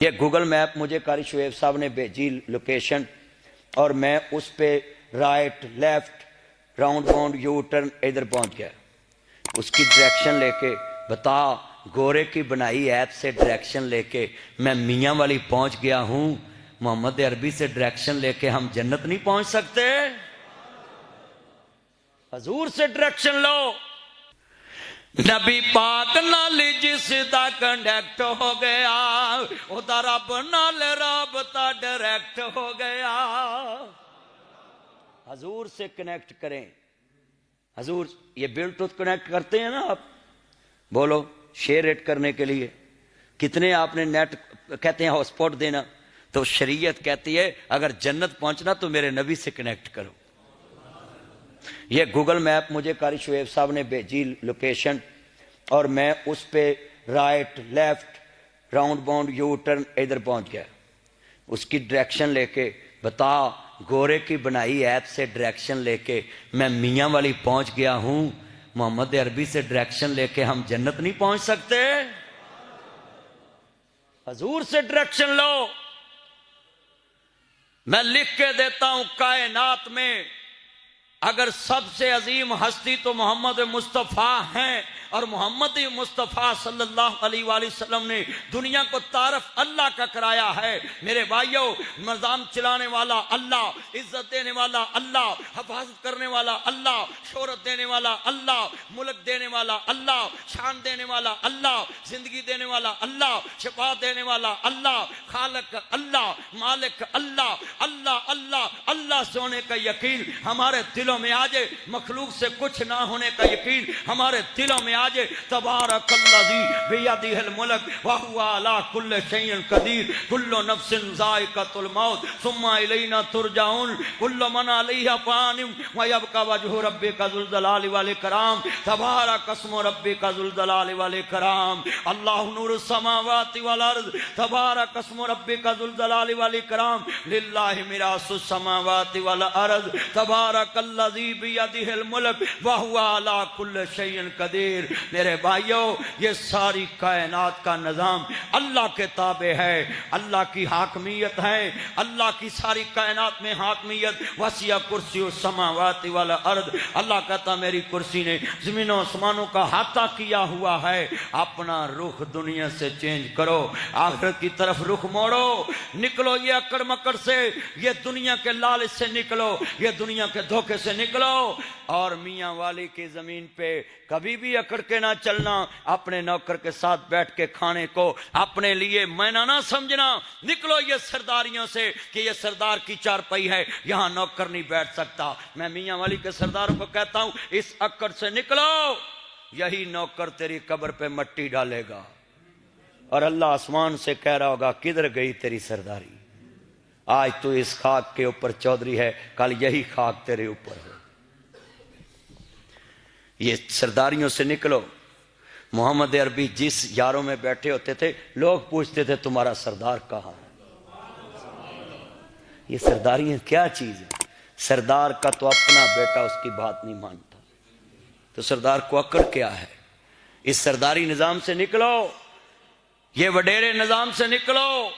یہ Google map مجھے قاری شعیب صاحب نے بھیجی لوکیشن، اور میں اس پہ right left round bound you turn ادھر پہنچ گیا۔ اس کی ڈائریکشن لے کے بتا، گورے کی بنائی ایپ سے ڈائریکشن لے کے میں میاں والی پہنچ گیا ہوں۔ محمد عربی سے ڈائریکشن لے کے ہم جنت نہیں پہنچ سکتے؟ حضور سے ڈائریکشن لو۔ نبی پاک نال جس دا کنیکٹ ہو گیا، او دا رب نال رابطہ ڈائریکٹ ہو گیا۔ حضور سے کنیکٹ کریں۔ حضور یہ بلوٹوتھ کنیکٹ کرتے ہیں نا آپ، بولو شیئر ایڈ کرنے کے لیے کتنے آپ نے نیٹ کہتے ہیں ہاٹ اسپاٹ دینا، تو شریعت کہتی ہے اگر جنت پہنچنا تو میرے نبی سے کنیکٹ کرو۔ یہ گوگل میپ مجھے قاری شعیب صاحب نے بھیجی لوکیشن، اور میں اس پہ right left round bound you turn ادھر پہنچ گیا۔ اس کی ڈائریکشن لے کے بتا، گورے کی بنائی ایپ سے ڈائریکشن لے کے میں میاں والی پہنچ گیا ہوں۔ محمد عربی سے ڈائریکشن لے کے ہم جنت نہیں پہنچ سکتے؟ حضور سے ڈائریکشن لو۔ میں لکھ کے دیتا ہوں، کائنات میں اگر سب سے عظیم ہستی تو محمد مصطفیٰ ہیں، اور محمد مصطفیٰ صلی اللہ علیہ وآلہ وسلم نے دنیا کو تعارف اللہ کا کرایا ہے۔ میرے بھائیوں، نظام چلانے والا اللہ، عزت دینے والا اللہ، حفاظت کرنے والا اللہ، شہرت دینے والا اللہ، ملک دینے والا اللہ، شان دینے والا اللہ، زندگی دینے والا اللہ، شفا دینے والا اللہ، خالق اللہ، مالک اللہ، اللہ اللہ اللہ سے ہونے کا یقین ہمارے دلوں میں آ جائے، مخلوق سے کچھ نہ ہونے کا یقین ہمارے دلوں میں آج تبارک الذی بیدہ الملک وہو علی کل شیء قدیر کل نفس ذائقۃ الموت ثم الینا ترجعون کل من علیہا فان ویبقی وجہ ربک ذو الجلال والاکرام تبارک اسم ربک ذو الجلال والاکرام اللہ نور السماوات والارض تبارک اسم ربک ذو الجلال والاکرام للہ میراث السماوات والارض تبارک الذی بیدہ الملک وہو علی کل شیء قدیر۔ میرے بھائیوں، یہ ساری کائنات کا نظام اللہ کے تابع ہے، اللہ کی حاکمیت ہے، اللہ کی ساری کائنات میں حاکمیت۔ وسیع کرسی السماوات والارض، اللہ کہتا میری کرسی نے زمین و آسمانوں کا احاطہ کیا ہوا ہے۔ اپنا رخ دنیا سے چینج کرو، آخرت کی طرف رخ موڑو، نکلو یہ اکڑ مکڑ سے، یہ دنیا کے لالچ سے نکلو، یہ دنیا کے دھوکے سے نکلو، اور میاں والی کی زمین پہ کبھی بھی اکڑ کے نہ چلنا۔ اپنے نوکر کے ساتھ بیٹھ کے کھانے کو اپنے لیے مینا نہ سمجھنا۔ نکلو یہ سرداریوں سے کہ یہ سردار کی چارپائی ہے، یہاں نوکر نہیں بیٹھ سکتا۔ میں میاں والی کے سرداروں کو کہتا ہوں، اس اکڑ سے نکلو، یہی نوکر تیری قبر پہ مٹی ڈالے گا، اور اللہ آسمان سے کہہ رہا ہوگا کدھر گئی تیری سرداری؟ آج تو اس خاک کے اوپر چودھری ہے، کل یہی خاک تیرے اوپر ہے۔ یہ سرداریوں سے نکلو۔ محمد عربی جس یاروں میں بیٹھے ہوتے تھے، لوگ پوچھتے تھے تمہارا سردار کہاں ہے؟ یہ سرداریاں کیا چیز ہے؟ سردار کا تو اپنا بیٹا اس کی بات نہیں مانتا، تو سردار کو اکڑ کیا ہے؟ اس سرداری نظام سے نکلو، یہ وڈیرے نظام سے نکلو۔